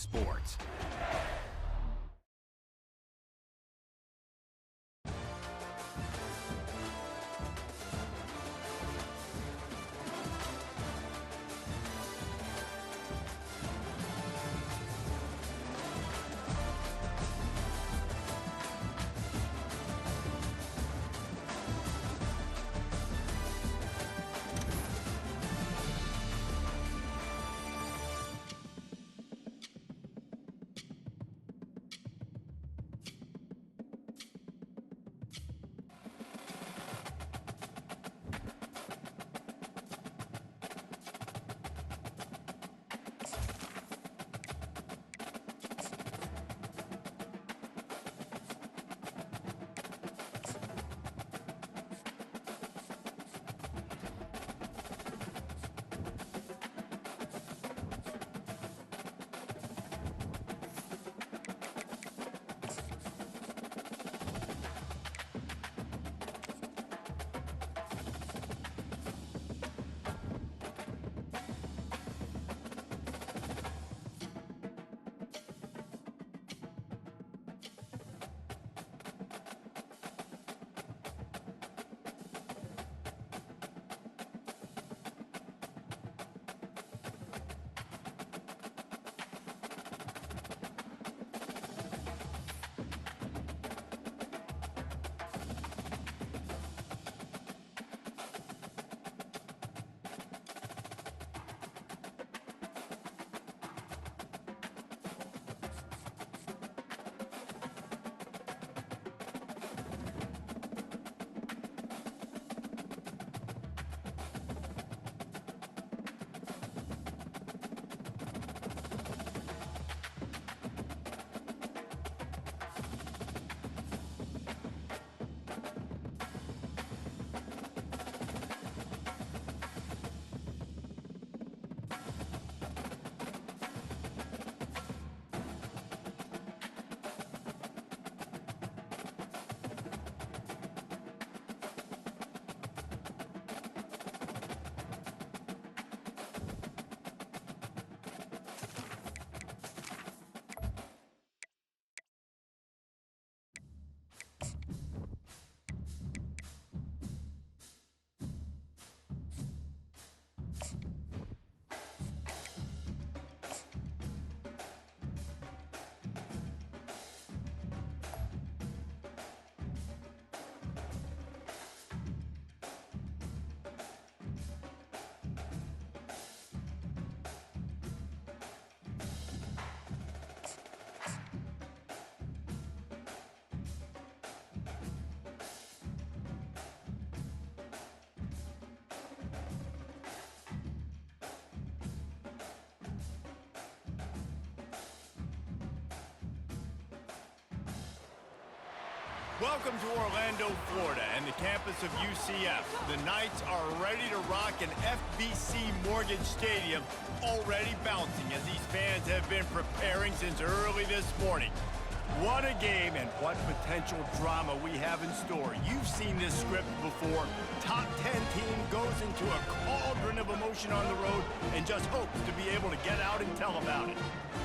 sports. Welcome to Orlando, Florida, and the campus of UCF. The Knights are ready to rock an FBC Mortgage Stadium, already bouncing as these fans have been preparing since early this morning. What a game and what potential drama we have in store. You've seen this script before. Top 10 team goes into a cauldron of emotion on the road and just hopes to be able to get out and tell about it.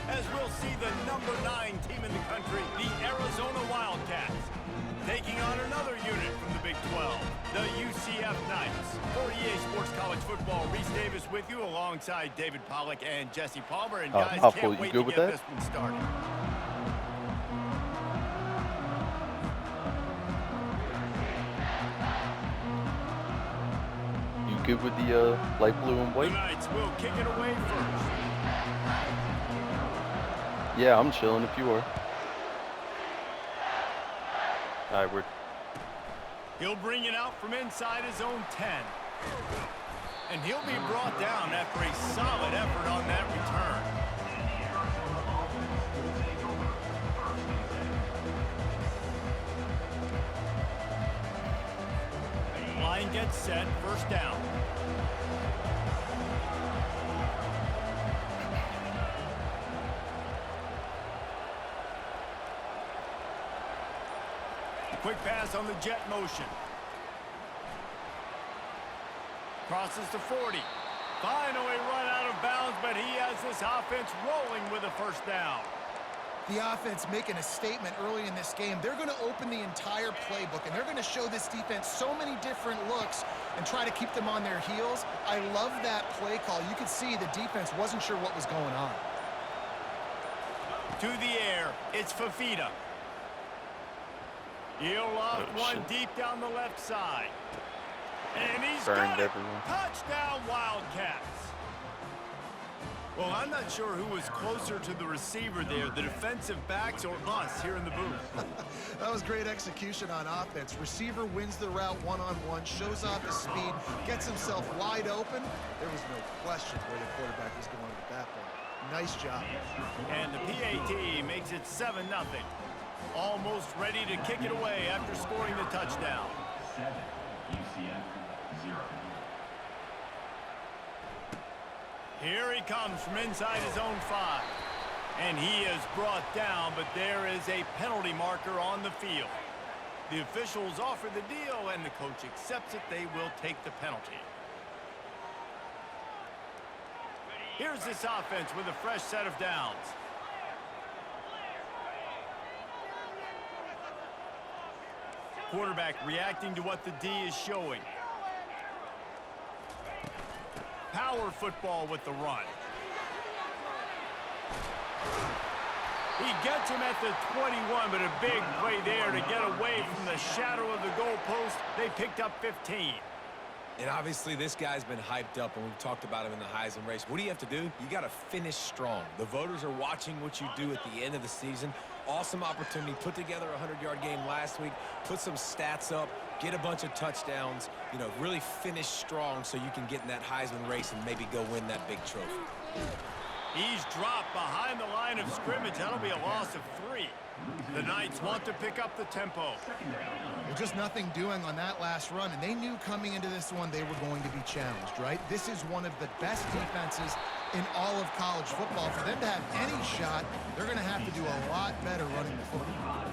As we'll see the number 9 team in the country, the Arizona Wildcats, taking on another unit from the Big 12, the UCF Knights. For EA Sports College Football, Reese Davis with you alongside David Pollack and Jesse Palmer. And guys, can't wait to get this one started. You good with the light blue and white? The Knights will kick it away first. Yeah, I'm chilling if you are. Alright, He'll bring it out from inside his own 10. And he'll be brought down after a solid effort on that return. Line gets set, first down. Quick pass on the jet motion. Crosses to 40. Finally run out of bounds, but he has this offense rolling with a first down. The offense making a statement early in this game. They're going to open the entire playbook, and they're going to show this defense so many different looks and try to keep them on their heels. I love that play call. You could see the defense wasn't sure what was going on. To the air, it's Fafita. He'll loft one deep down the left side. And he's got it. Touchdown, Wildcats. Well, I'm not sure who was closer to the receiver there, the defensive backs or us here in the booth. That was great execution on offense. Receiver wins the route one-on-one, shows off his speed, gets himself wide open. There was no question where the quarterback was going with that ball. Nice job. And the PAT makes it 7-0. Almost ready to kick it away after scoring the touchdown. 7, UCF 0. Here he comes from inside his own 5. And he is brought down, but there is a penalty marker on the field. The officials offer the deal, and the coach accepts it. They will take the penalty. Here's this offense with a fresh set of downs. Quarterback reacting to what the D is showing. Power football with the run. He gets him at the 21, but a big play there to get away from the shadow of the goalpost. They picked up 15. And obviously this guy's been hyped up, and we've talked about him in the Heisman race. What do you have to do? You got to finish strong. The voters are watching what you do at the end of the season. Awesome opportunity. Put together a 100-yard game last week. Put some stats up. Get a bunch of touchdowns. You know, really finish strong so you can get in that Heisman race and maybe go win that big trophy. He's dropped behind the line of scrimmage. That'll be a loss of 3. The Knights want to pick up the tempo. There's just nothing doing on that last run, and they knew coming into this one they were going to be challenged, right? This is one of the best defenses in all of college football. For them to have any shot, they're going to have to do a lot better running the football.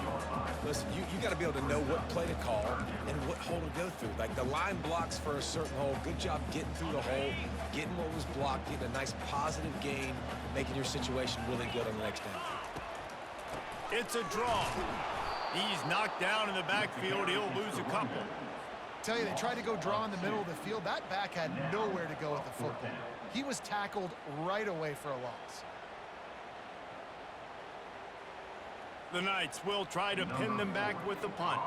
Listen, you got to be able to know what play to call and what hole to go through. Like the line blocks for a certain hole. Good job getting through the hole, getting what was blocked, getting a nice positive gain, making your situation really good on the next down. It's a draw. He's knocked down in the backfield. He'll lose a couple. Tell you, they tried to go draw in the middle of the field. That back had nowhere to go with the football. He was tackled right away for a loss. The Knights will try to pin them back with the punt.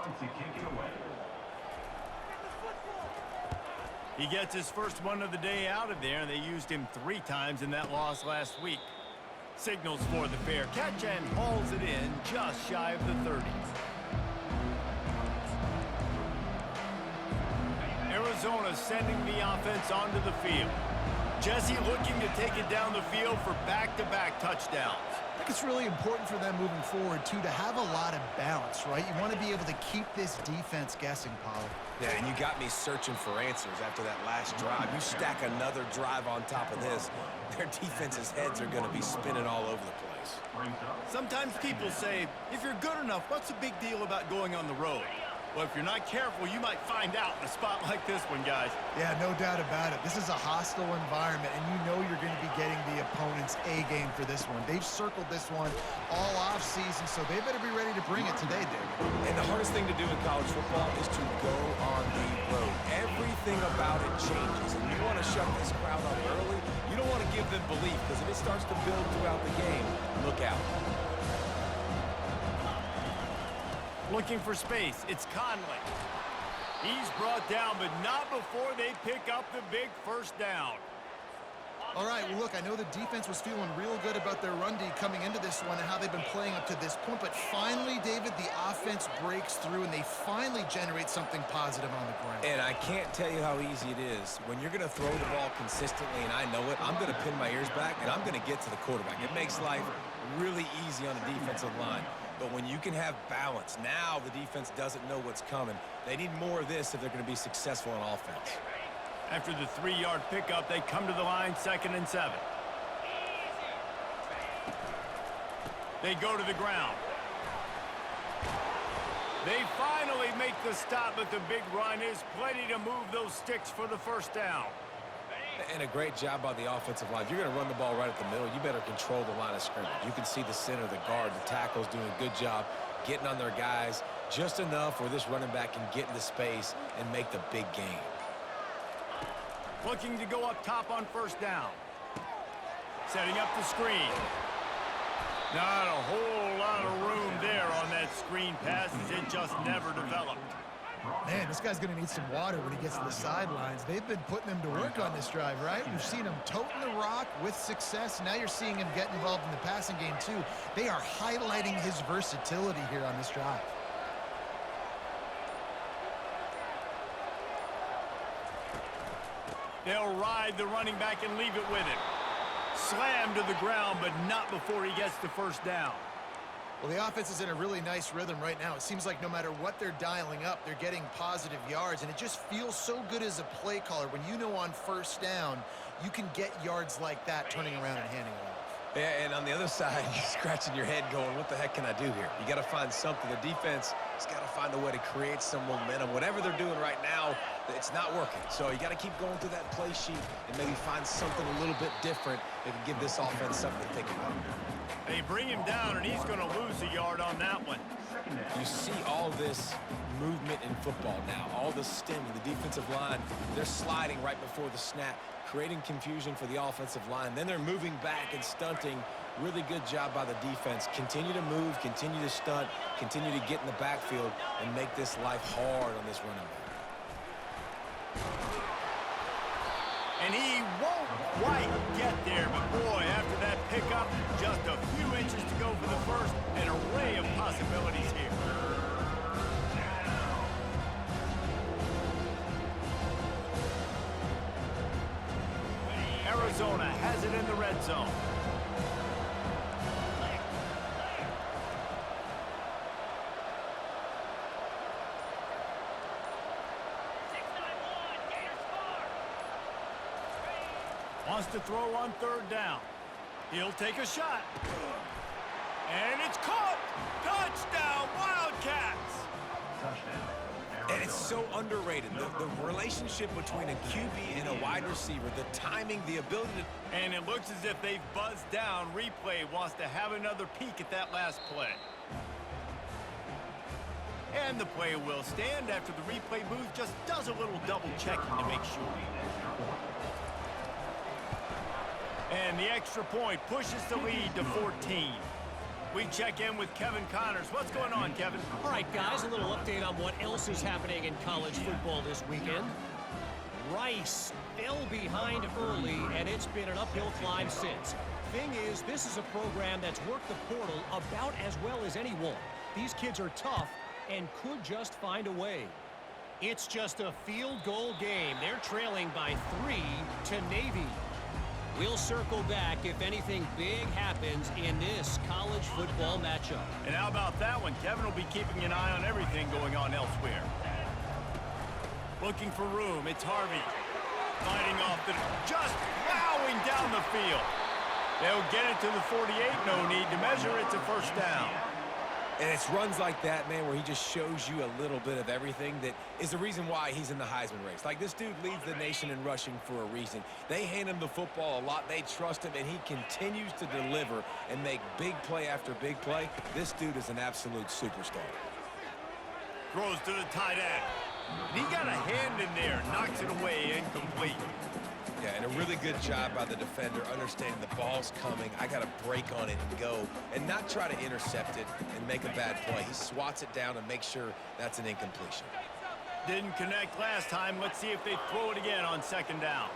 He gets his first one of the day out of there, and they used him 3 times in that loss last week. Signals for the fair catch and hauls it in just shy of the 30. Arizona sending the offense onto the field. Jesse looking to take it down the field for back-to-back touchdowns. I think it's really important for them moving forward, too, to have a lot of balance, right? You want to be able to keep this defense guessing, Pollard. Yeah, and you got me searching for answers after that last drive. You stack another drive on top of this, their defense's heads are going to be spinning all over the place. Sometimes people say, if you're good enough, what's the big deal about going on the road? Well, if you're not careful, you might find out in a spot like this one, guys. Yeah, no doubt about it. This is a hostile environment, and you know you're going to be getting the opponent's A-game for this one. They've circled this one all off-season, so they better be ready to bring it today, David. And the hardest thing to do in college football is to go on the road. Everything about it changes, and you want to shut this crowd up early. You don't want to give them belief, because if it starts to build throughout the game, look out. Looking for space, it's Conley. He's brought down, but not before they pick up the big first down. All right, well, look, I know the defense was feeling real good about their run D coming into this one and how they've been playing up to this point, but finally, David, the offense breaks through and they finally generate something positive on the ground. And I can't tell you how easy it is. When you're going to throw the ball consistently, and I know it, I'm going to pin my ears back, and I'm going to get to the quarterback. It makes life really easy on the defensive line. But when you can have balance, now the defense doesn't know what's coming. They need more of this if they're going to be successful on offense. After the 3-yard pickup, they come to the line, 2nd and 7. They go to the ground. They finally make the stop, but the big run is plenty to move those sticks for the first down. And a great job by the offensive line. If you're going to run the ball right at the middle, you better control the line of scrimmage. You can see the center, the guard, the tackles doing a good job getting on their guys just enough where this running back can get into space and make the big gain. Looking to go up top on first down. Setting up the screen. Not a whole lot of room there on that screen pass as it just never developed. Man, this guy's going to need some water when he gets to the sidelines. They've been putting him to work on this drive, right? We've seen him toting the rock with success. Now you're seeing him get involved in the passing game, too. They are highlighting his versatility here on this drive. They'll ride the running back and leave it with him. Slammed to the ground, but not before he gets the first down. Well, the offense is in a really nice rhythm right now. It seems like no matter what they're dialing up, they're getting positive yards, and it just feels so good as a play caller when you know on first down you can get yards like that turning around and handing it off. Yeah, and on the other side, you're scratching your head going, what the heck can I do here? You got to find something. The defense has got to find a way to create some momentum. Whatever they're doing right now, it's not working. So you got to keep going through that play sheet and maybe find something a little bit different that can give this offense something to think about. They bring him down, and he's going to lose a yard on that one. You see all this movement in football now, all the stemming, the defensive line, they're sliding right before the snap, creating confusion for the offensive line. Then they're moving back and stunting. Really good job by the defense. Continue to move, continue to stunt, continue to get in the backfield and make this life hard on this running back. And he won't quite get there, but boy, after that pickup, just a few inches to go for the first, an array of possibilities here. Arizona has it in the red zone. Wants to throw on third down. He'll take a shot. And it's caught! Touchdown, Wildcats! And it's so underrated. The relationship between a QB and a wide receiver, the timing, the ability to... And it looks as if they've buzzed down. Replay wants to have another peek at that last play. And the play will stand after the replay booth just does a little double checking to make sure. And the extra point pushes the lead to 14. We check in with Kevin Connors. What's going on, Kevin? All right, guys, a little update on what else is happening in college football this weekend. Rice fell behind early, and it's been an uphill climb since. Thing is, this is a program that's worked the portal about as well as anyone. These kids are tough and could just find a way. It's just a field goal game. They're trailing by 3 to Navy. We'll circle back if anything big happens in this college football matchup. And how about that one? Kevin will be keeping an eye on everything going on elsewhere. Looking for room. It's Harvey. Fighting off the... Just plowing down the field. They'll get it to the 48. No need to measure. It's a first down. And it's runs like that, man, where he just shows you a little bit of everything that is the reason why he's in the Heisman race. Like, this dude leads the nation in rushing for a reason. They hand him the football a lot. They trust him, and he continues to deliver and make big play after big play. This dude is an absolute superstar. Throws to the tight end. He got a hand in there. Knocks it away. Incomplete. Yeah, and a really good job by the defender understanding the ball's coming. I got to break on it and go and not try to intercept it and make a bad play. He swats it down and makes sure that's an incompletion. Didn't connect last time. Let's see if they throw it again on second down.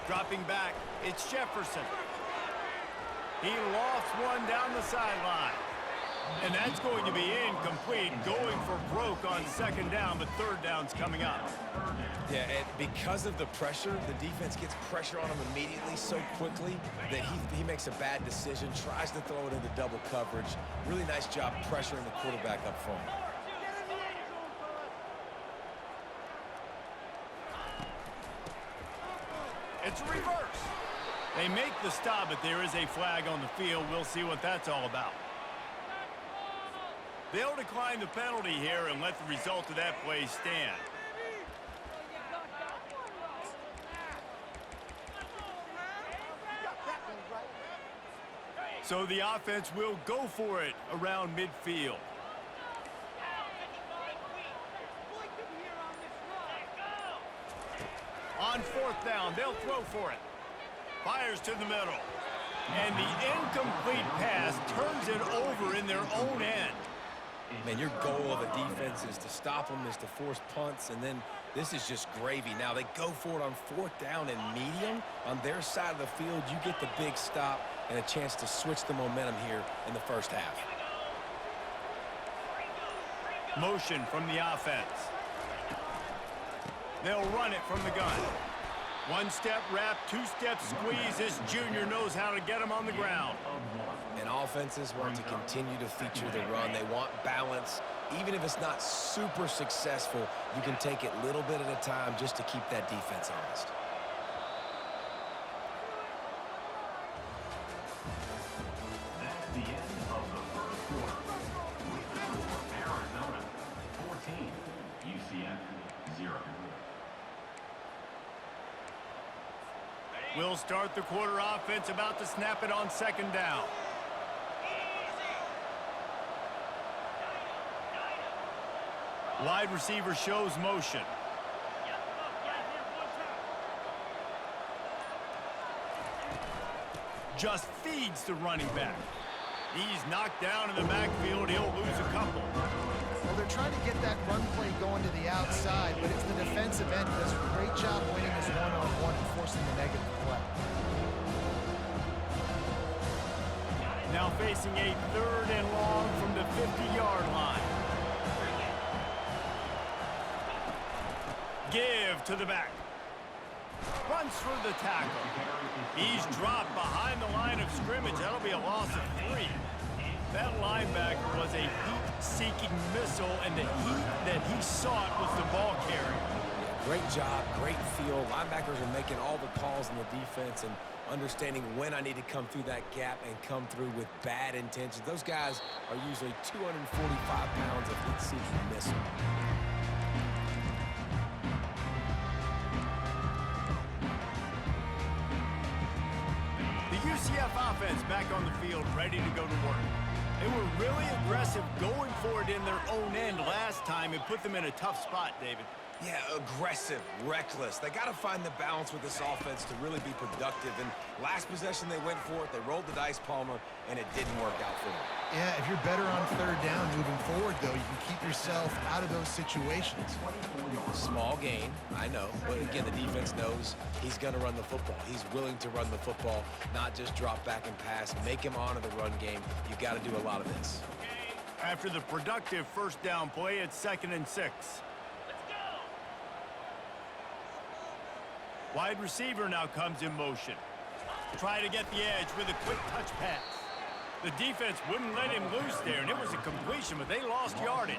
Dropping back, it's Jefferson. He lofts one down the sideline. And that's going to be incomplete, going for broke on second down, but third down's coming up. Yeah, and because of the pressure, the defense gets pressure on him immediately so quickly that he makes a bad decision, tries to throw it into double coverage. Really nice job pressuring the quarterback up front. It's a reverse. They make the stop, but there is a flag on the field. We'll see what that's all about. They'll decline the penalty here and let the result of that play stand. So the offense will go for it around midfield. On fourth down, they'll throw for it. Fires to the middle. And the incomplete pass turns it over in their own end. Man, your goal of a defense is to stop them, is to force punts, and then this is just gravy. Now they go for it on fourth down and medium. On their side of the field, you get the big stop and a chance to switch the momentum here in the first half. Motion from the offense. They'll run it from the gun. One-step wrap, two-step squeeze. This junior knows how to get him on the ground. And offenses want to continue to feature the run. They want balance. Even if it's not super successful, you can take it little bit at a time just to keep that defense honest. That's the end of the first quarter. With the score, Arizona 14, UCF 0. We'll start the quarter offense, about to snap it on second down. Wide receiver shows motion. Just feeds the running back. He's knocked down in the backfield. He'll lose a couple. Well, they're trying to get that run play going to the outside, but it's the defensive end who does a great job winning his one-on-one and forcing the negative play. Now facing a third and long from the 50-yard line. Give to the back. Runs through the tackle. He's dropped behind the line of scrimmage. That'll be a loss of 3. That linebacker was a heat-seeking missile, and the heat that he sought was the ball carrier. Great job, great feel. Linebackers are making all the calls in the defense and understanding when I need to come through that gap and come through with bad intentions. Those guys are usually 245 pounds of heat-seeking missile. The UCF offense back on the field, ready to go to work. They were really aggressive going for it in their own end last time. It put them in a tough spot, David. Yeah, aggressive, reckless. They got to find the balance with this offense to really be productive. And last possession, they went for it. They rolled the dice, Palmer, and it didn't work out for them. Yeah, if you're better on third down moving forward, though, you can keep yourself out of those situations. Small gain, I know. But again, the defense knows he's going to run the football. He's willing to run the football, not just drop back and pass. Make him honor the run game. You got to do a lot of this. After the productive first down play, it's 2nd and 6. Wide receiver now comes in motion. Try to get the edge with a quick touch pass. The defense wouldn't let him loose there, and it was a completion, but they lost yardage.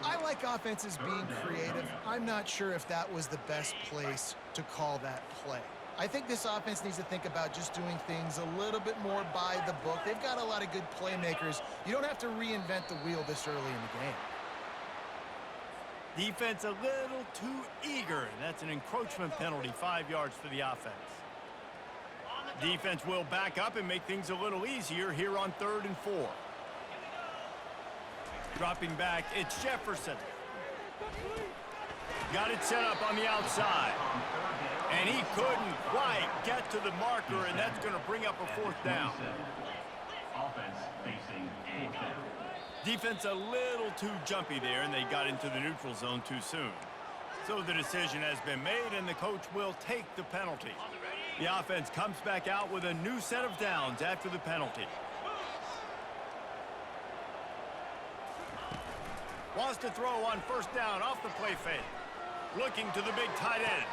I like offenses being creative. I'm not sure if that was the best place to call that play. I think this offense needs to think about just doing things a little bit more by the book. They've got a lot of good playmakers. You don't have to reinvent the wheel this early in the game. Defense a little too eager. That's an encroachment penalty, 5 yards for the offense. Defense will back up and make things a little easier here on 3rd and 4. Dropping back, it's Jefferson. Got it set up on the outside. And he couldn't quite get to the marker, and that's going to bring up a 4th down. Offense facing 4th down. Defense a little too jumpy there, and they got into the neutral zone too soon. So the decision has been made, and the coach will take the penalty. The offense comes back out with a new set of downs after the penalty. Wants to throw on 1st down off the play fake. Looking to the big tight end.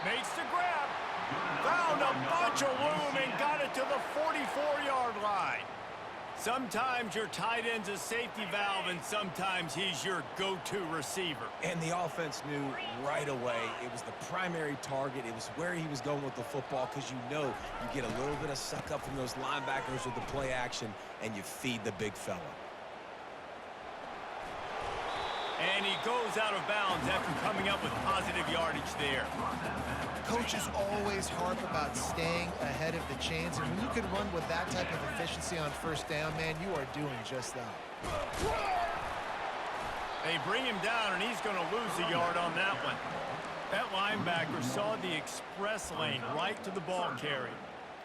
Makes the grab. Found a bunch of room and got it to the 44-yard line. Sometimes your tight end's a safety valve, and sometimes he's your go-to receiver. And the offense knew right away it was the primary target. It was where he was going with the football, because you know you get a little bit of suck up from those linebackers with the play action, and you feed the big fella. And he goes out of bounds after coming up with positive yardage there. coaches always harp about staying ahead of the chains, and when you can run with that type of efficiency on first down, man, you are doing just that. They bring him down, and he's going to lose a yard on that one. That linebacker saw the express lane right to the ball carrier.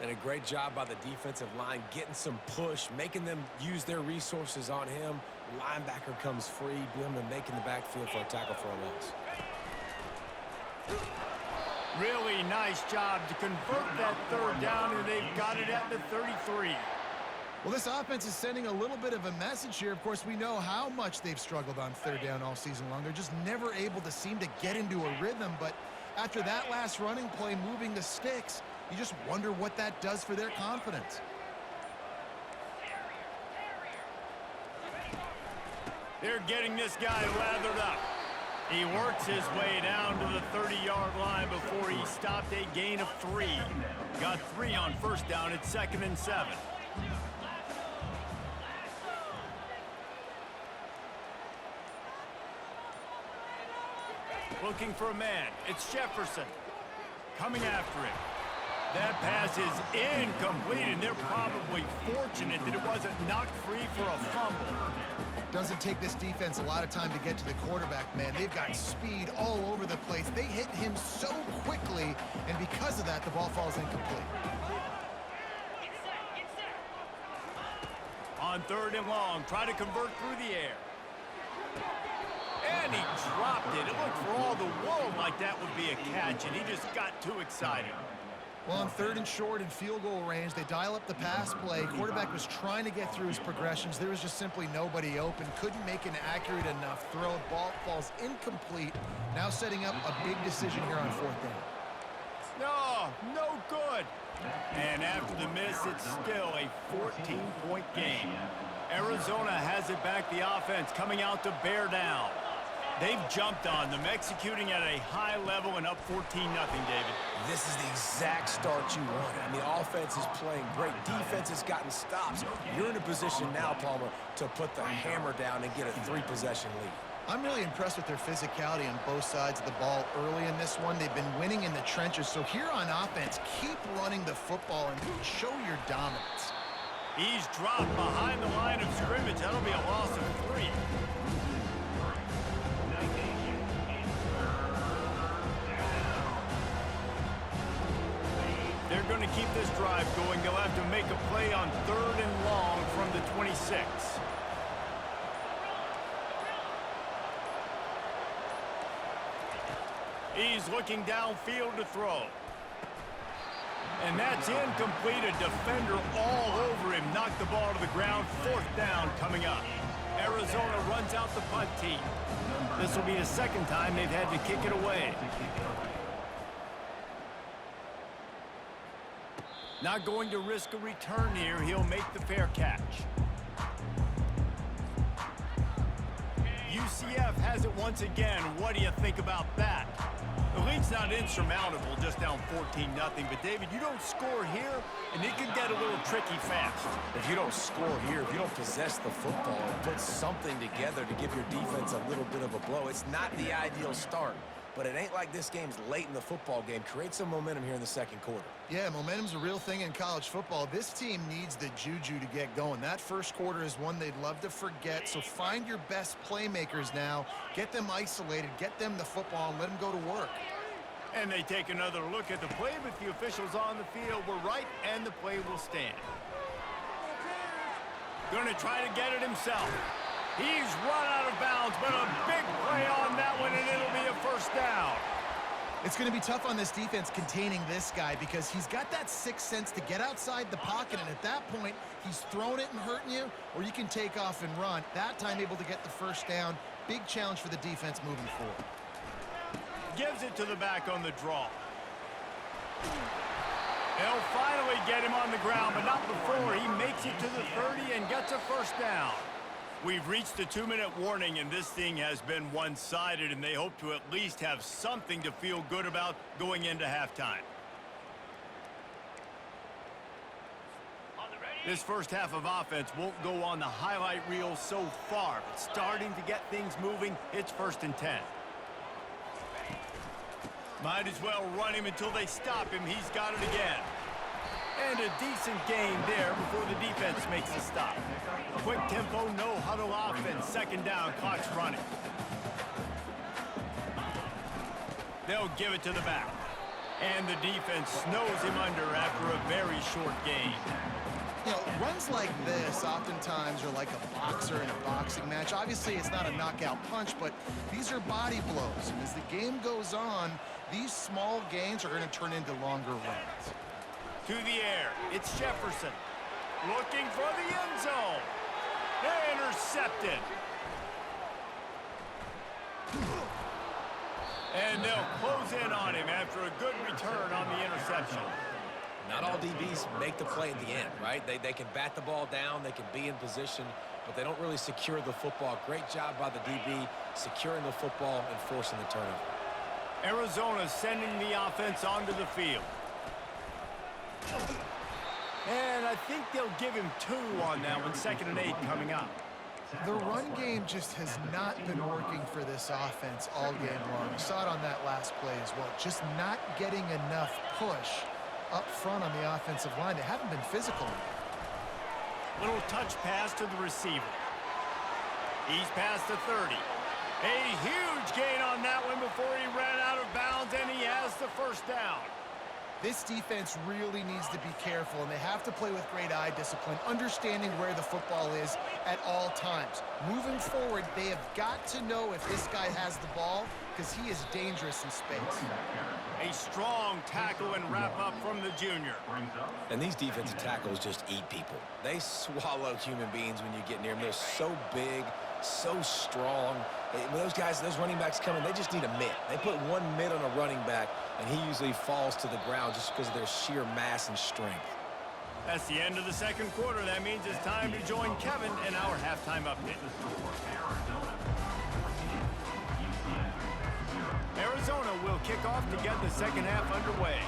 And a great job by the defensive line getting some push, making them use their resources on him. Linebacker comes free, boom, and making the backfield for a tackle for a loss. Really nice job to convert that third down, and they've got it at the 33. Well, this offense is sending a little bit of a message here. Of course, we know how much they've struggled on third down all season long. They're just never able to seem to get into a rhythm. But after that last running play moving the sticks, you just wonder what that does for their confidence. They're getting this guy lathered up. He works his way down to the 30-yard line before he stopped a gain of 3. Got 3 on first down at 2nd and 7. Looking for a man. It's Jefferson. Coming after him. That pass is incomplete, and they're probably fortunate that it wasn't knocked free for a fumble. Doesn't take this defense a lot of time to get to the quarterback, man. They've got speed all over the place. They hit him so quickly, and because of that, the ball falls incomplete. On 3rd and long, try to convert through the air. And he dropped it. It looked for all the world like that would be a catch, and he just got too excited. Well, on 3rd and short and field goal range, they dial up the pass play. Quarterback was trying to get through his progressions. There was just simply nobody open. Couldn't make an accurate enough throw. Ball falls incomplete. Now setting up a big decision here on 4th down. No good. And after the miss, it's still a 14-point game. Arizona has it back, the offense coming out to bear down. They've jumped on them, executing at a high level and up 14-0, David. This is the exact start you want. I mean, the offense is playing great. Defense has gotten stops. You're in a position now, Palmer, to put the hammer down and get a 3-possession lead. I'm really impressed with their physicality on both sides of the ball early in this one. They've been winning in the trenches. So here on offense, keep running the football and show your dominance. He's dropped behind the line of scrimmage. That'll be a loss of 3. They're going to keep this drive going. They'll have to make a play on 3rd and long from the 26. He's looking downfield to throw. And that's incomplete. A defender all over him. Knocked the ball to the ground. 4th down coming up. Arizona runs out the punt team. This will be the 2nd time they've had to kick it away. Not going to risk a return here. He'll make the fair catch. UCF has it once again. What do you think about that? The lead's not insurmountable, just down 14-0. But, David, you don't score here, and it can get a little tricky fast. If you don't score here, if you don't possess the football and put something together to give your defense a little bit of a blow, it's not the ideal start. But it ain't like this game's late in the football game. Create some momentum here in the 2nd quarter. Yeah, momentum's a real thing in college football. This team needs the juju to get going. That 1st quarter is one they'd love to forget. So find your best playmakers now. Get them isolated. Get them the football and let them go to work. And they take another look at the play, but the officials on the field were right, and the play will stand. Going to try to get it himself. He's run out of bounds, but a big play on that one, and it'll be a 1st down. It's going to be tough on this defense containing this guy because he's got that 6th sense to get outside the pocket, and at that point, he's throwing it and hurting you, or you can take off and run. That time able to get the 1st down. Big challenge for the defense moving forward. Gives it to the back on the draw. They'll finally get him on the ground, but not before. He makes it to the 30 and gets a 1st down. We've reached the 2-minute warning, and this thing has been one-sided, and they hope to at least have something to feel good about going into halftime. This first half of offense won't go on the highlight reel so far, but starting to get things moving. It's 1st and 10. Might as well run him until they stop him. He's got it again. And a decent gain there before the defense makes a stop. Quick tempo, no huddle offense. Second down, clock's running. They'll give it to the back. And the defense snows him under after a very short gain. You know, runs like this oftentimes are like a boxer in a boxing match. Obviously, it's not a knockout punch, but these are body blows. And as the game goes on, these small gains are going to turn into longer runs. To the air, it's Jefferson. Looking for the end zone. Intercepted. And they'll close in on him after a good return on the interception. Not all DBs make the play at the end, right? They can bat the ball down, they can be in position, but they don't really secure the football. Great job by the DB securing the football and forcing the turnover. Arizona sending the offense onto the field. And I think they'll give him 2 on that one. 2nd and 8 coming up. The run game just has not been working for this offense all game long. We saw it on that last play as well. Just not getting enough push up front on the offensive line. They haven't been physical enough. Little touch pass to the receiver. He's past the 30. A huge gain on that one before he ran out of bounds, and he has the first down. This defense really needs to be careful, and they have to play with great eye discipline, understanding where the football is at all times. Moving forward, they have got to know if this guy has the ball, because he is dangerous in space. A strong tackle and wrap up from the junior. And these defensive tackles just eat people. They swallow human beings when you get near them. They're so big, so strong. When those guys, those running backs come in, they just need a mitt. They put one mitt on a running back, and he usually falls to the ground just because of their sheer mass and strength. That's the end of the second quarter. That means it's time to join Kevin in our halftime update. Arizona will kick off to get the second half underway.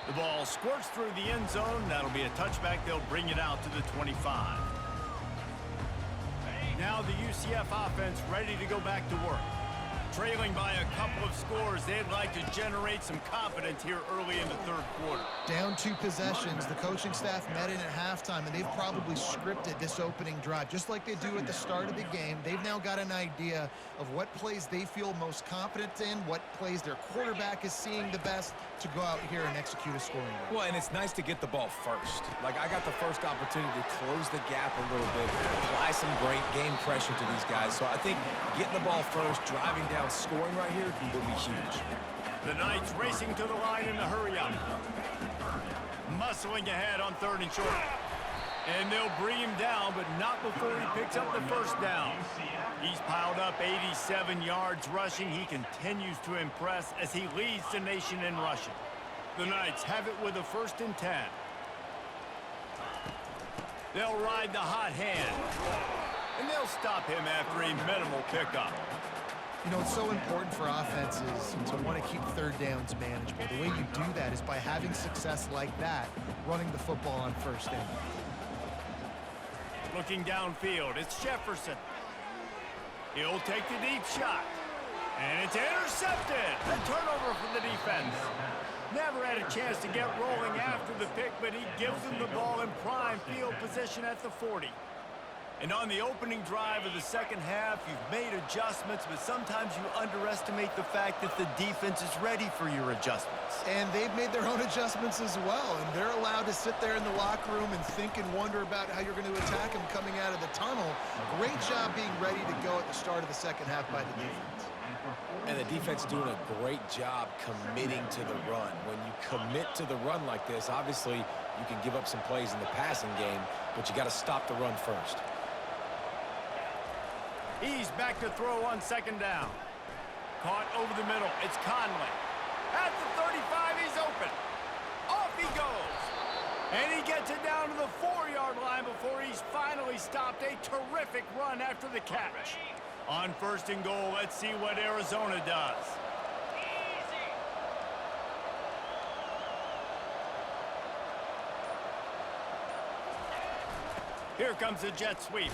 The ball squirts through the end zone. That'll be a touchback. They'll bring it out to the 25. Now the UCF offense ready to go back to work. Trailing by a couple of scores, they'd like to generate some confidence here early in the third quarter. Down 2 possessions, the coaching staff met in at halftime, and they've probably scripted this opening drive. Just like they do at the start of the game, they've now got an idea of what plays they feel most confident in, what plays their quarterback is seeing the best to go out here and execute a scoring run. Well, and it's nice to get the ball first. Like, I got the first opportunity to close the gap a little bit, apply some great game pressure to these guys. So I think getting the ball first, driving down, scoring right here will be huge. The Knights racing to the line in a hurry-up. Muscling ahead on 3rd and short. And they'll bring him down, but not before he picks up the first down. He's piled up 87 yards rushing. He continues to impress as he leads the nation in rushing. The Knights have it with a 1st and 10. They'll ride the hot hand. And they'll stop him after a minimal pickup. You know, it's so important for offenses to want to keep 3rd downs manageable. The way you do that is by having success like that, running the football on 1st down. Looking downfield, it's Jefferson. He'll take the deep shot. And it's intercepted. A turnover for the defense. Never had a chance to get rolling after the pick, but he gives them the ball in prime field position at the 40. And on the opening drive of the second half, you've made adjustments, but sometimes you underestimate the fact that the defense is ready for your adjustments. And they've made their own adjustments as well, and they're allowed to sit there in the locker room and think and wonder about how you're going to attack them coming out of the tunnel. Great job being ready to go at the start of the second half by the defense. And the defense doing a great job committing to the run. When you commit to the run like this, obviously you can give up some plays in the passing game, but you got to stop the run first. He's back to throw on 2nd down. Caught over the middle. It's Conley. At the 35, he's open. Off he goes. And he gets it down to the 4-yard line before he's finally stopped. A terrific run after the catch. On 1st and goal, let's see what Arizona does. Here comes the jet sweep.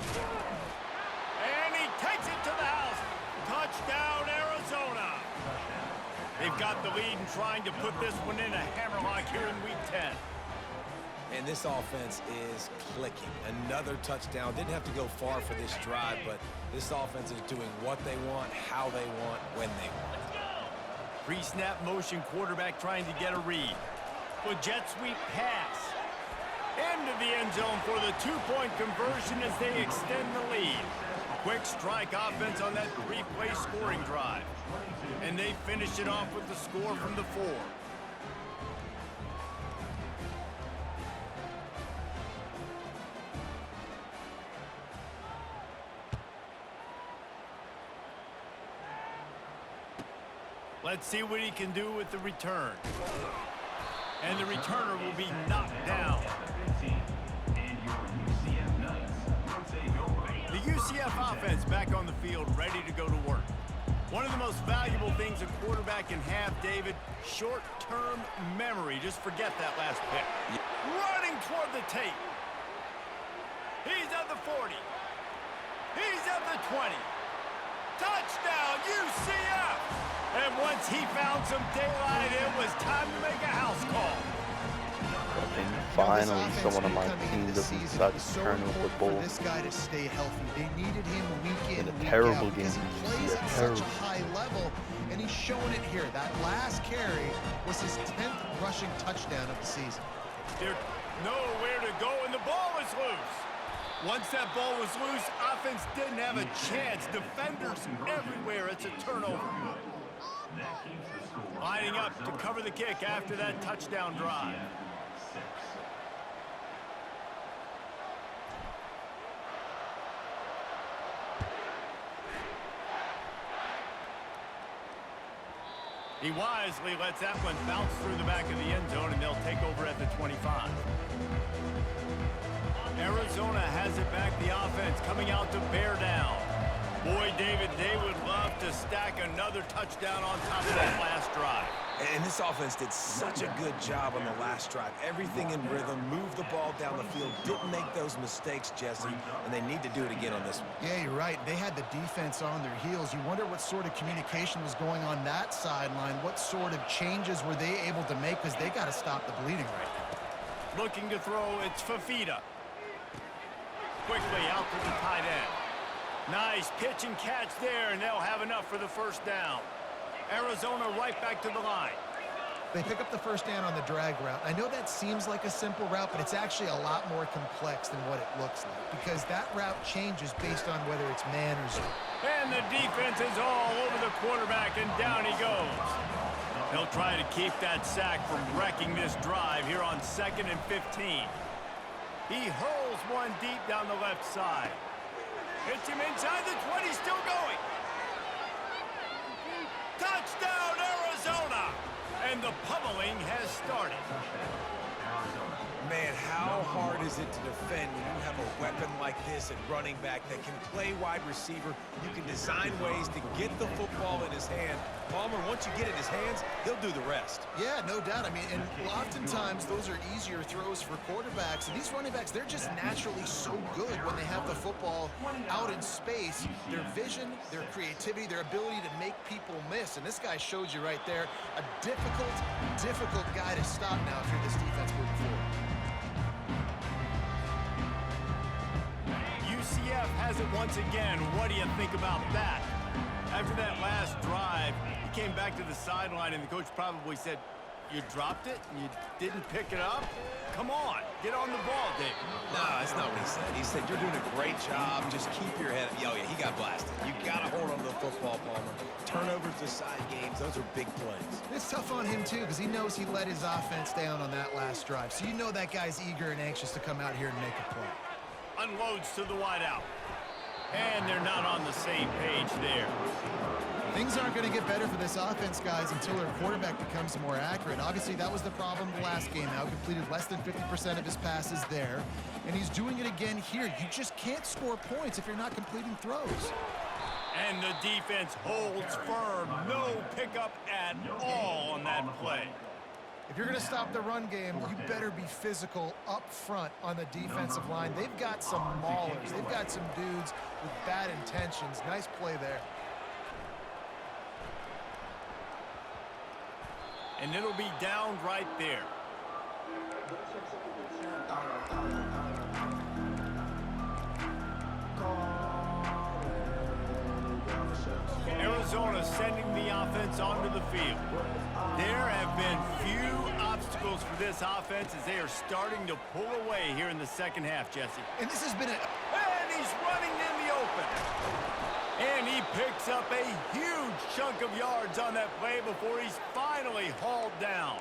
They've got the lead and trying to put this one in a hammerlock here in Week 10. And this offense is clicking. Another touchdown. Didn't have to go far for this drive, but this offense is doing what they want, how they want, when they want. Pre-snap motion quarterback trying to get a read. With jet sweep pass. Into the end zone for the two-point conversion as they extend the lead. Quick strike offense on that three-play scoring drive. And they finish it off with the score from the 4. Let's see what he can do with the return. And the returner will be knocked down. The UCF offense back on the field, ready to go to work. One of the most valuable things a quarterback can have, David, short-term memory. Just forget that last pick. Running toward the tape. He's at the 40. He's at the 20. Touchdown, UCF! And once he found some daylight, it was time to make a house call. And finally, someone on my team doesn't decide to turn over the ball. For this guy to stay healthy. They needed him week in, In a week terrible out, game, because he plays at such a high level, and he's showing it here. That last carry was his 10th rushing touchdown of the season. There's nowhere to go, and the ball is loose. Once that ball was loose, offense didn't have a chance. Defenders everywhere. It's a turnover. Lining up to cover the kick after that touchdown drive. He wisely lets that one bounce through the back of the end zone, and they'll take over at the 25. Arizona has it back, the offense coming out to bear down. Boy, David, they would love to stack another touchdown on top of that last drive. And this offense did such a good job on the last drive. Everything in rhythm, moved the ball down the field, didn't make those mistakes, Jesse, and they need to do it again on this one. Yeah, you're right. They had the defense on their heels. You wonder what sort of communication was going on that sideline. What sort of changes were they able to make, because they got to stop the bleeding right now. Looking to throw, it's Fafita. Quickly out to the tight end. Nice pitch and catch there, and they'll have enough for the first down. Arizona right back to the line. They pick up the first down on the drag route. I know that seems like a simple route, but it's actually a lot more complex than what it looks like, because that route changes based on whether it's man or zone. And the defense is all over the quarterback, and down he goes. They'll try to keep that sack from wrecking this drive here on 2nd and 15. He hurls one deep down the left side. Hits him inside the 20, still going. Touchdown, Arizona! And the pummeling has started. Man, how hard is it to defend when you have a weapon like this at running back that can play wide receiver? You can design ways to get the football in his hand. Palmer, once you get it in his hands, he'll do the rest. Yeah, no doubt. I mean, and oftentimes those are easier throws for quarterbacks. And these running backs, they're just naturally so good when they have the football out in space. Their vision, their creativity, their ability to make people miss. And this guy showed you right there, a difficult guy to stop now if you're this defense moving forward. UCF has it once again. What do you think about that? After that last drive, he came back to the sideline, and the coach probably said, you dropped it and you didn't pick it up? Come on, get on the ball, Dave. No, that's not what he said. He said, you're doing a great job. Just keep your head up. Oh, yeah, he got blasted. You got to hold on to the football, Palmer. Turnovers decide games. Those are big plays. It's tough on him, too, because he knows he let his offense down on that last drive. So you know that guy's eager and anxious to come out here and make a play. Unloads to the wideout. And they're not on the same page there. Things aren't going to get better for this offense, guys, until their quarterback becomes more accurate. Obviously, that was the problem the last game out. Completed less than 50% of his passes there. And he's doing it again here. You just can't score points if you're not completing throws. And the defense holds firm. No pickup at all on that play. If you're going to stop the run game, you better be physical up front on the defensive line. They've got some maulers. They've got some dudes with bad intentions. Nice play there. and it'll be down right there. Arizona sending the offense onto the field. There have been few obstacles for this offense as they are starting to pull away here in the second half, Jesse. And this has been And he's running in the open. And he picks up a huge chunk of yards on that play before he's finally hauled down.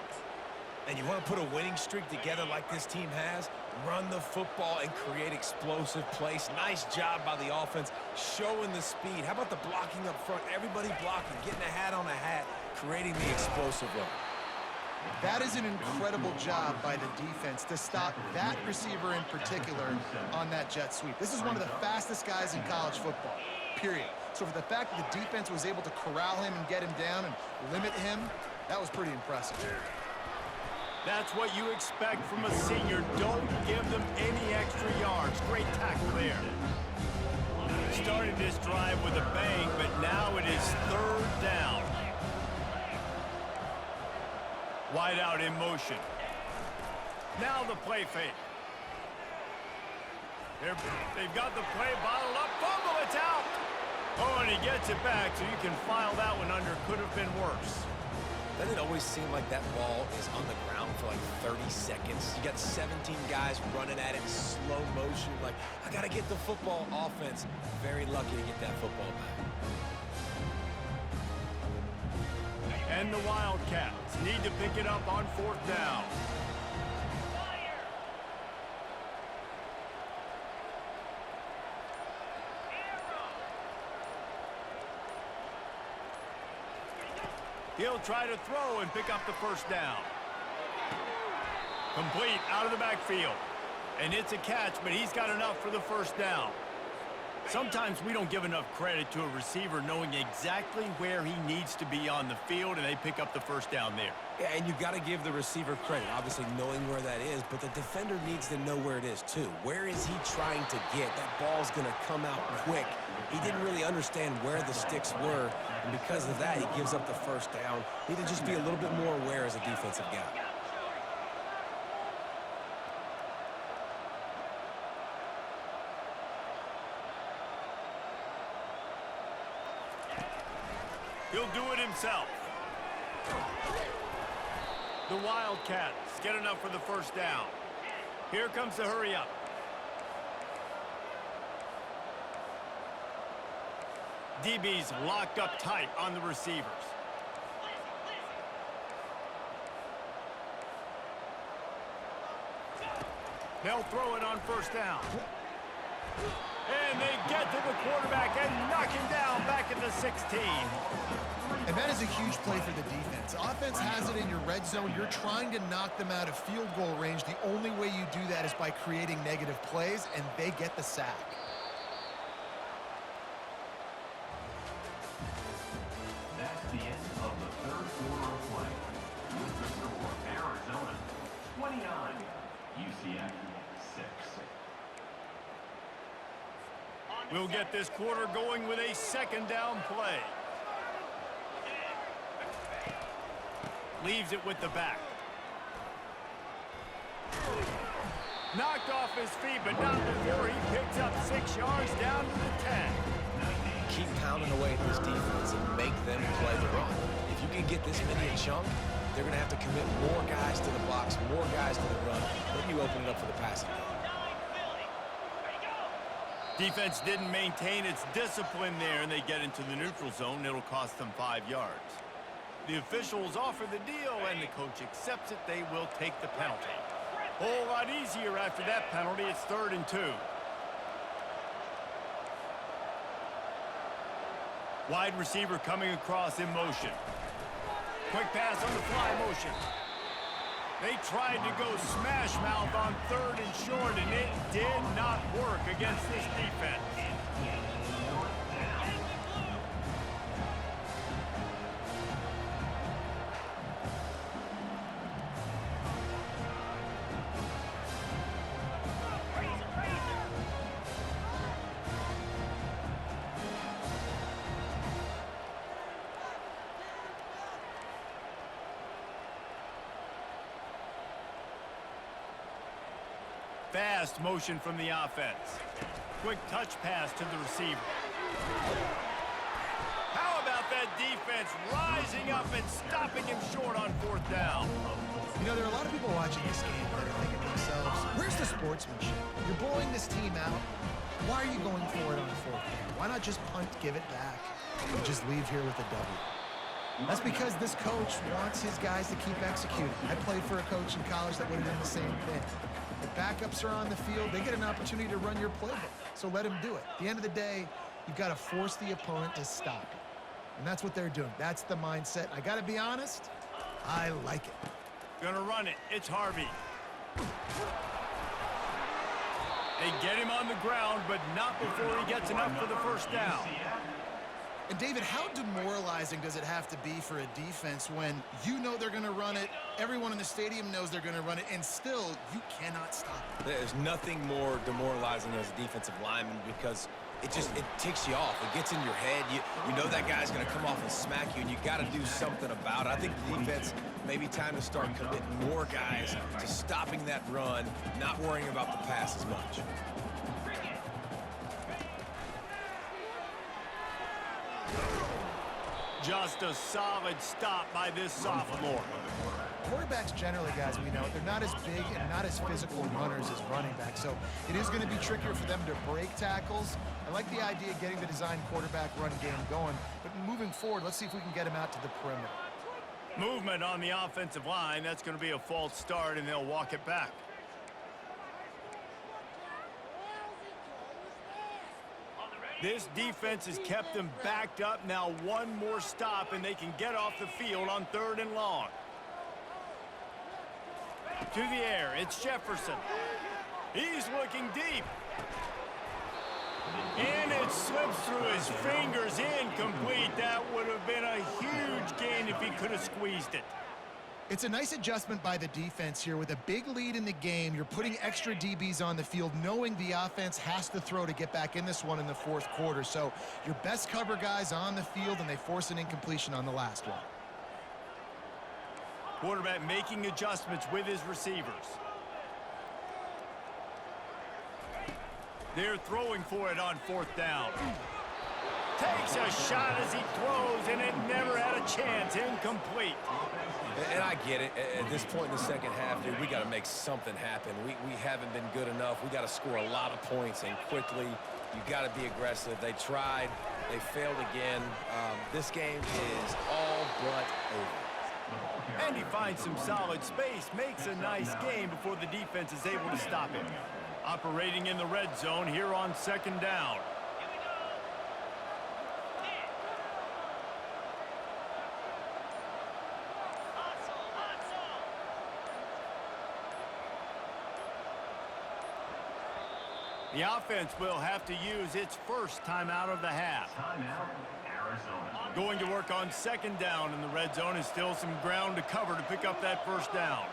And you want to put a winning streak together like this team has? Run the football and create explosive plays. Nice job by the offense, showing the speed. How about the blocking up front? Everybody blocking, getting a hat on a hat, creating the explosive run. That is an incredible job by the defense to stop that receiver in particular on that jet sweep. This is one of the fastest guys in college football, period. So for the fact that the defense was able to corral him and get him down and limit him, that was pretty impressive. That's what you expect from a senior. Don't give them any extra yards. Great tackle there. Started this drive with a bang, but now it is third down. Wide out in motion. Now the play fake. They've got the play bottled up. Fumble, it's out. Oh, and he gets it back, so you can file that one under. Could have been worse. Doesn't it always seem like that ball is on the ground for like 30 seconds? You got 17 guys running at it in slow motion. Like, I got to get the football. Offense, very lucky to get that football back. And the Wildcats need to pick it up on fourth down. He'll try to throw and pick up the first down. Complete out of the backfield. And it's a catch, but he's got enough for the first down. Sometimes we don't give enough credit to a receiver knowing exactly where he needs to be on the field, and they pick up the first down there. Yeah, and you've got to give the receiver credit, obviously knowing where that is, but the defender needs to know where it is too. Where is he trying to get? That ball's going to come out quick. He didn't really understand where the sticks were, and because of that, he gives up the first down. Need to just be a little bit more aware as a defensive guy. He'll do it himself. The Wildcats get enough for the first down. Here comes the hurry up. DB's locked up tight on the receivers. They'll throw it on first down. And they get to the quarterback and knock him down back at the 16. And that is a huge play for the defense. Offense has it in your red zone. You're trying to knock them out of field goal range. The only way you do that is by creating negative plays, and they get the sack. That's the end of the third quarter of play. With the score, Arizona 29, UCF 6. We'll get this quarter going with a second down play. Leaves it with the back. Knocked off his feet, but not before he picks up 6 yards down to the 10. Keep pounding away at this defense and make them play the run. If you can get this many a chunk, they're going to have to commit more guys to the box, more guys to the run. Then you open it up for the passing game. Defense didn't maintain its discipline there, and they get into the neutral zone. It'll cost them 5 yards. The officials offer the deal, and the coach accepts it. They will take the penalty. Whole lot easier after that penalty. It's 3rd and 2. Wide receiver coming across in motion. Quick pass on the fly motion. They tried to go smash mouth on 3rd and short, and it did not work against this defense. fast motion from the offense. Quick touch pass to the receiver. How about that defense rising up and stopping him short on fourth down? You know, there are a lot of people watching this game that are thinking to themselves, where's the sportsmanship? You're blowing this team out. Why are you going for it on fourth down? Why not just punt, give it back, and just leave here with a W? That's because this coach wants his guys to keep executing. I played for a coach in college that would have done the same thing. The backups are on the field. They get an opportunity to run your playbook, so let them do it. At the end of the day, you've got to force the opponent to stop you. And that's what they're doing. That's the mindset. I got to be honest, I like it. Gonna run it. It's Harvey. They get him on the ground, but not before he gets enough for the first down. And David, how demoralizing does it have to be for a defense when you know they're going to run it, everyone in the stadium knows they're going to run it, and still you cannot stop it? There's nothing more demoralizing as a defensive lineman because it ticks you off. It gets in your head. You know that guy's going to come off and smack you, and you got to do something about it. I think the defense, maybe time to start committing more guys to stopping that run, not worrying about the pass as much. Just a solid stop by this sophomore. Quarterbacks generally, guys, we know, they're not as big and not as physical runners as running backs, so it is going to be trickier for them to break tackles. I like the idea of getting the design quarterback run game going, but moving forward, let's see if we can get him out to the perimeter. Movement on the offensive line. That's going to be a false start, and they'll walk it back. This defense has kept them backed up. Now one more stop, and they can get off the field on 3rd and long. To the air, it's Jefferson. He's looking deep. And it slips through his fingers, incomplete. That would have been a huge gain if he could have squeezed it. It's a nice adjustment by the defense here. With a big lead in the game, you're putting extra DBs on the field, knowing the offense has to throw to get back in this one in the 4th quarter. So your best cover guys on the field, and they force an incompletion on the last one. Quarterback making adjustments with his receivers. They're throwing for it on 4th down. Takes a shot as he throws, and it never had a chance. Incomplete. And I get it. At this point in the second half, dude, we got to make something happen. We haven't been good enough. We got to score a lot of points, and quickly. You got to be aggressive. They tried. They failed again. This game is all but over. And he finds some solid space, makes a nice game before the defense is able to stop him. Operating in the red zone here on 2nd down. The offense will have to use its first timeout of the half. Timeout, Arizona. Going to work on 2nd down in the red zone, and still some ground to cover to pick up that first down.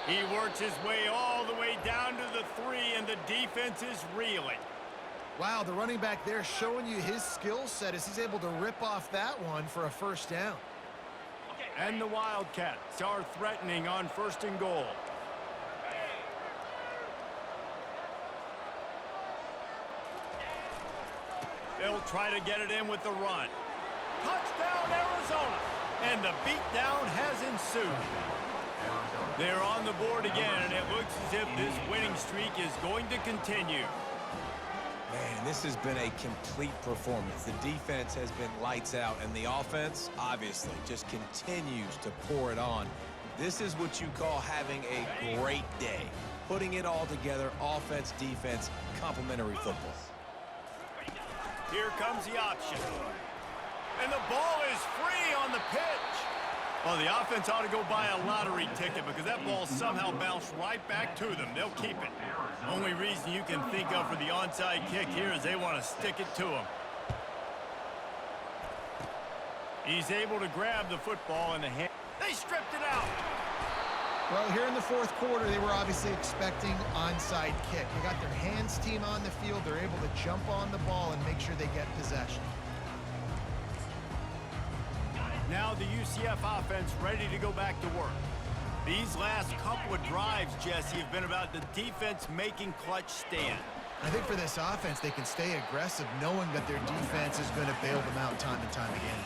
He works his way all the way down to the 3, and the defense is reeling. Wow, the running back there showing you his skill set as he's able to rip off that one for a first down. And the Wildcats are threatening on 1st and goal. They'll try to get it in with the run. Touchdown, Arizona! And the beatdown has ensued. They're on the board again, and it looks as if this winning streak is going to continue. Man, this has been a complete performance. The defense has been lights out, and the offense, obviously, just continues to pour it on. This is what you call having a great day. Putting it all together, offense, defense, complementary football. Here comes the option. And the ball is free on the pitch. Well, the offense ought to go buy a lottery ticket because that ball somehow bounced right back to them. They'll keep it. Only reason you can think of for the onside kick here is they want to stick it to him. He's able to grab the football in the hand. They stripped it out. Well, here in the 4th quarter, they were obviously expecting onside kick. They got their hands team on the field. They're able to jump on the ball and make sure they get possession. Now the UCF offense ready to go back to work. These last couple of drives, Jesse, have been about the defense making clutch stand. I think for this offense, they can stay aggressive knowing that their defense is going to bail them out time and time again.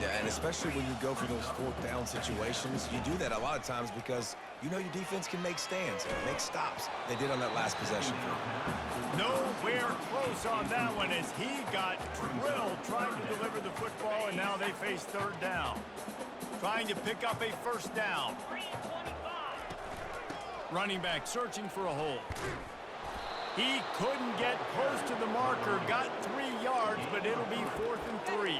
Yeah, and especially when you go for those fourth down situations, you do that a lot of times because you know your defense can make stands, make stops. They did on that last possession. Nowhere close on that one as he got drilled trying to deliver the football, and now they face third down. Trying to pick up a first down. Running back searching for a hole. He couldn't get close to the marker, got 3 yards, but it'll be 4th and 3.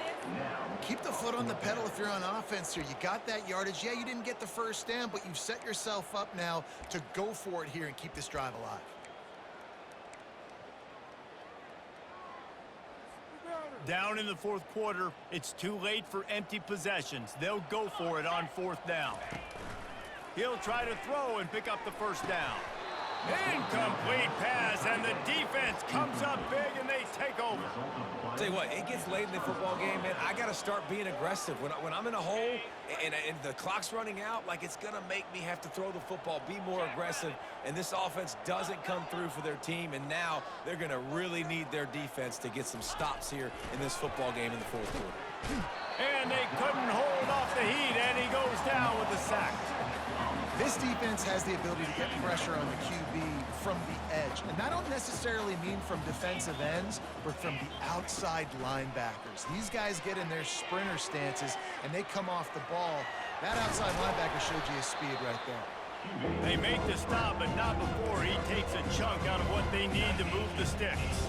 Keep the foot on the pedal if you're on offense here. You got that yardage. Yeah, you didn't get the first down, but you've set yourself up now to go for it here and keep this drive alive. Down in the fourth quarter, it's too late for empty possessions. They'll go for it on 4th down. He'll try to throw and pick up the first down. Incomplete pass, and the defense comes up big, and they take over. Tell you what, it gets late in the football game, man. I got to start being aggressive. When I'm in a hole and the clock's running out, like it's going to make me have to throw the football, be more aggressive, and this offense doesn't come through for their team, and now they're going to really need their defense to get some stops here in this football game in the fourth quarter. And they couldn't hold off the heat, and he goes down with a sack. This defense has the ability to get pressure on the QB from the edge. And that don't necessarily mean from defensive ends, but from the outside linebackers. These guys get in their sprinter stances, and they come off the ball. That outside linebacker showed you his speed right there. They make the stop, but not before he takes a chunk out of what they need to move the sticks.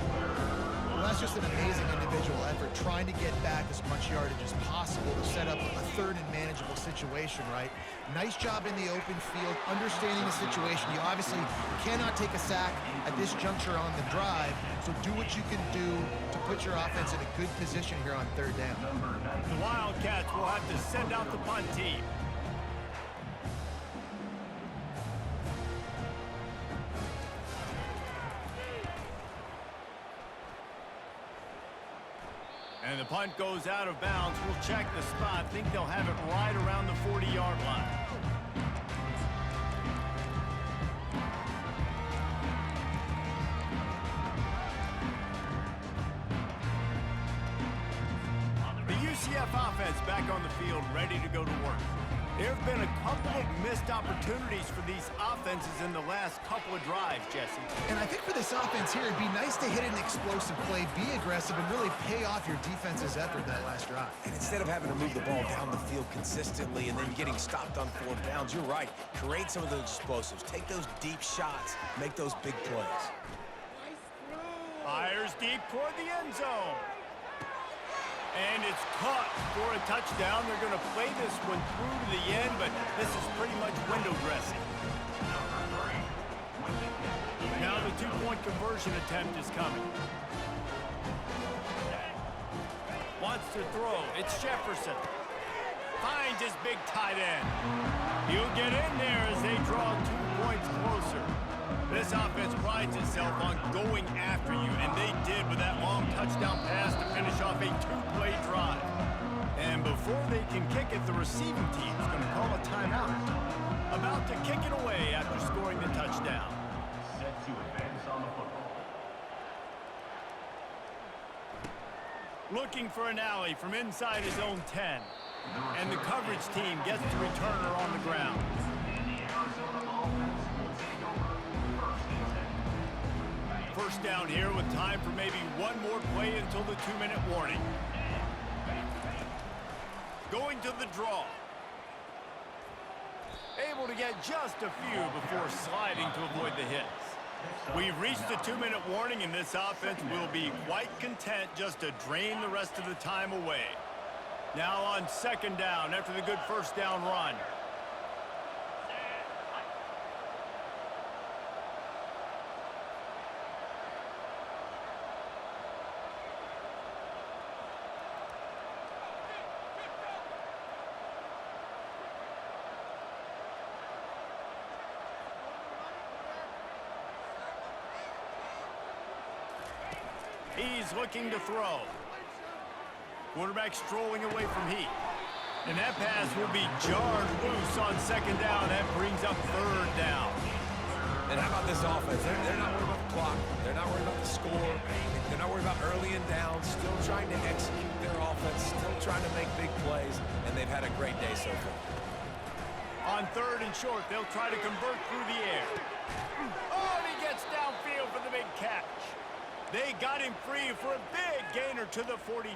Well, that's just an amazing individual effort, trying to get back as much yardage as possible to set up a third and manageable situation, right? Nice job in the open field, understanding the situation. You obviously cannot take a sack at this juncture on the drive, so do what you can do to put your offense in a good position here on third down. The Wildcats will have to send out the punt team. And the punt goes out of bounds. We'll check the spot. Think they'll have it right around the 40-yard line. The UCF offense back on the field, ready to go to work. There have been a couple of missed opportunities for these offenses in the last couple of drives, Jesse. And I think for this offense here, it'd be nice to hit an explosive play, be aggressive, and really pay off your defense's effort that last drive. And instead of having to move the ball down the field consistently and then getting stopped on 4th downs, you're right. Create some of those explosives. Take those deep shots. Make those big plays. Fires deep toward the end zone. And it's caught for a touchdown. They're going to play this one through to the end, but this is pretty much window dressing. Now the two-point conversion attempt is coming. Wants to throw. It's Jefferson. Finds his big tight end. He'll get in there as they draw 2 points closer. This offense prides itself on going after you, and they did with that long touchdown pass to finish off a 2-play drive. And before they can kick it, the receiving team's going to call a timeout. About to kick it away after scoring the touchdown. Set to advance on the football. Looking for an alley from inside his own 10. And the coverage team gets the returner on the ground. First down here with time for maybe one more play until the 2-minute warning. Going to the draw. Able to get just a few before sliding to avoid the hits. We've reached the 2-minute warning, and this offense will be quite content just to drain the rest of the time away. Now on second down after the good first down run. He's looking to throw. Quarterback strolling away from heat. And that pass will be jarred loose on second down. That brings up third down. And how about this offense? They're not worried about the clock. They're not worried about the score. They're not worried about early and down. Still trying to execute their offense. Still trying to make big plays. And they've had a great day so far. On third and short, they'll try to convert through the air. Oh, and he gets downfield for the big catch. They got him free for a big gainer to the 43.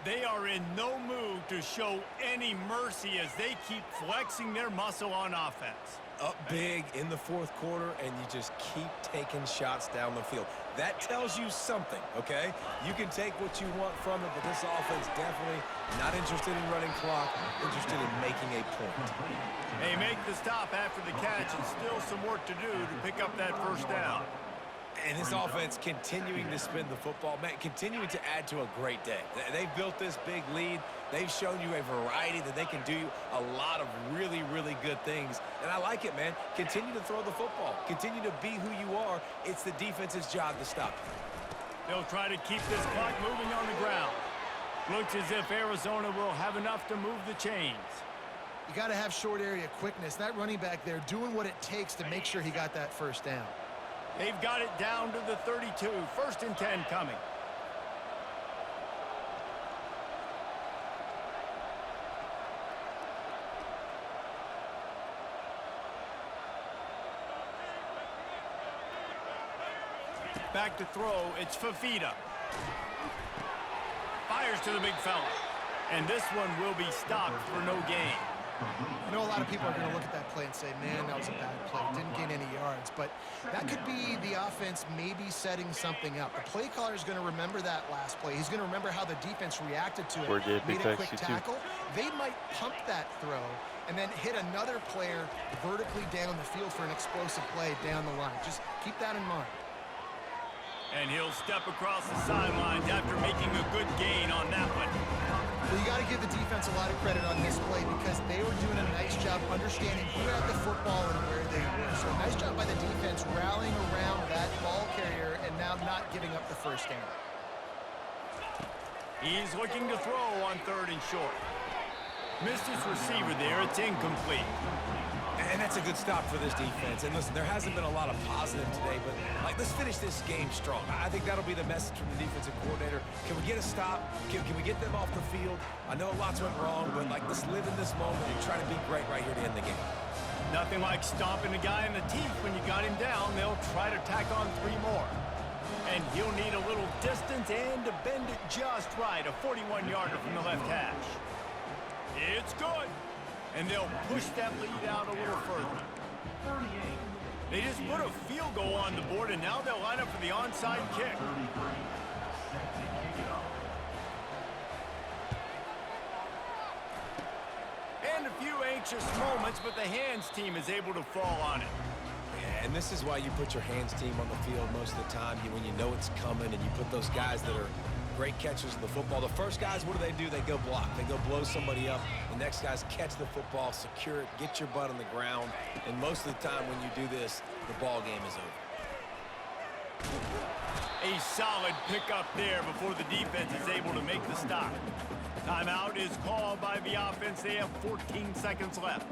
They are in no mood to show any mercy as they keep flexing their muscle on offense. Up big in the fourth quarter, and you just keep taking shots down the field. That tells you something, okay? You can take what you want from it, but this offense definitely not interested in running clock, interested in making a point. They make the stop after the catch, and still some work to do to pick up that first down. And this offense continuing to spin the football, man, continuing to add to a great day. They've built this big lead. They've shown you a variety that they can do a lot of really, really good things. And I like it, man. Continue to throw the football. Continue to be who you are. It's the defense's job to stop you. They'll try to keep this clock moving on the ground. Looks as if Arizona will have enough to move the chains. You got to have short area quickness. That running back there doing what it takes to make sure he got that first down. They've got it down to the 32. First and 10 coming. Back to throw, it's Fafita. Fires to the big fella. And this one will be stopped for no gain. I know a lot of people are going to look at that play and say, man, that was a bad play. Didn't gain any yards. But that could be the offense maybe setting something up. The play caller is going to remember that last play. He's going to remember how the defense reacted to it. Made a quick tackle. They might pump that throw and then hit another player vertically down the field for an explosive play down the line. Just keep that in mind. And he'll step across the sidelines after making a good gain on that one. Well, you got to give the defense a lot of credit on this play because they were doing a nice job understanding who had the football and where they were. So a nice job by the defense rallying around that ball carrier and now not giving up the first down. He's looking to throw on third and short. Missed his receiver there. It's incomplete. And that's a good stop for this defense. And listen, there hasn't been a lot of positive today, but let's finish this game strong. I think that'll be the message from the defensive coordinator. Can we get a stop? Can we get them off the field? I know lots went wrong, but let's live in this moment and try to be great right here to end the game. Nothing like stomping a guy in the teeth when you got him down. They'll try to tack on 3 more. And he'll need a little distance and to bend it just right. A 41-yarder from the left hash. It's good. And they'll push that lead out a little further. They just put a field goal on the board, and now they'll line up for the onside kick. And a few anxious moments, but the hands team is able to fall on it. Yeah, and this is why you put your hands team on the field most of the time. When you know it's coming, and you put those guys that are great catchers of the football. The first guys, what do? They go block. They go blow somebody up. The next guys catch the football, secure it, get your butt on the ground. And most of the time when you do this, the ball game is over. A solid pickup there before the defense is able to make the stop. Timeout is called by the offense. They have 14 seconds left.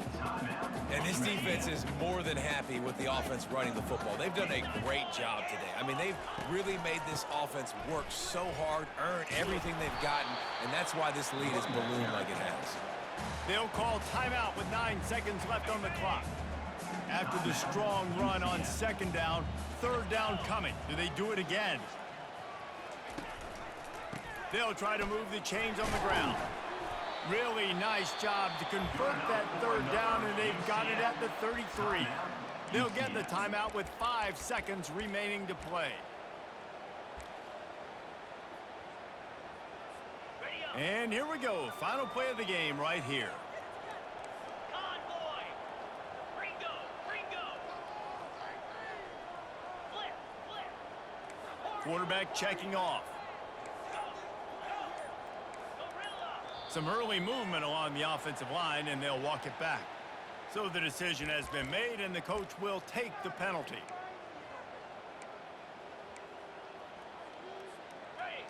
And this defense is more than happy with the offense running the football. They've done a great job today. I mean, they've really made this offense work so hard, earn everything they've gotten, and that's why this lead is ballooned like it has. They'll call timeout with 9 seconds left on the clock. After the strong run on second down, third down coming. Do they do it again? They'll try to move the chains on the ground. Really nice job to convert that third down, and they've got it at the 33. They'll get the timeout with 5 seconds remaining to play. And here we go. Final play of the game right here. Quarterback checking off. Some early movement along the offensive line, and they'll walk it back. So the decision has been made, and the coach will take the penalty.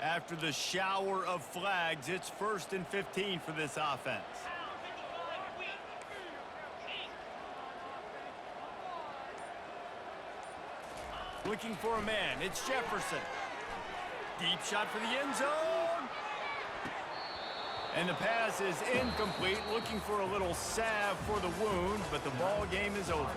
After the shower of flags, it's 1st and 15 for this offense. Looking for a man, it's Jefferson. Deep shot for the end zone. And the pass is incomplete, looking for a little salve for the wound, but the ball game is over.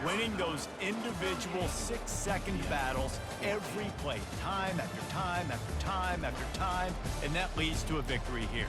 Winning those individual 6-second battles every play, time after time after time after time, and that leads to a victory here.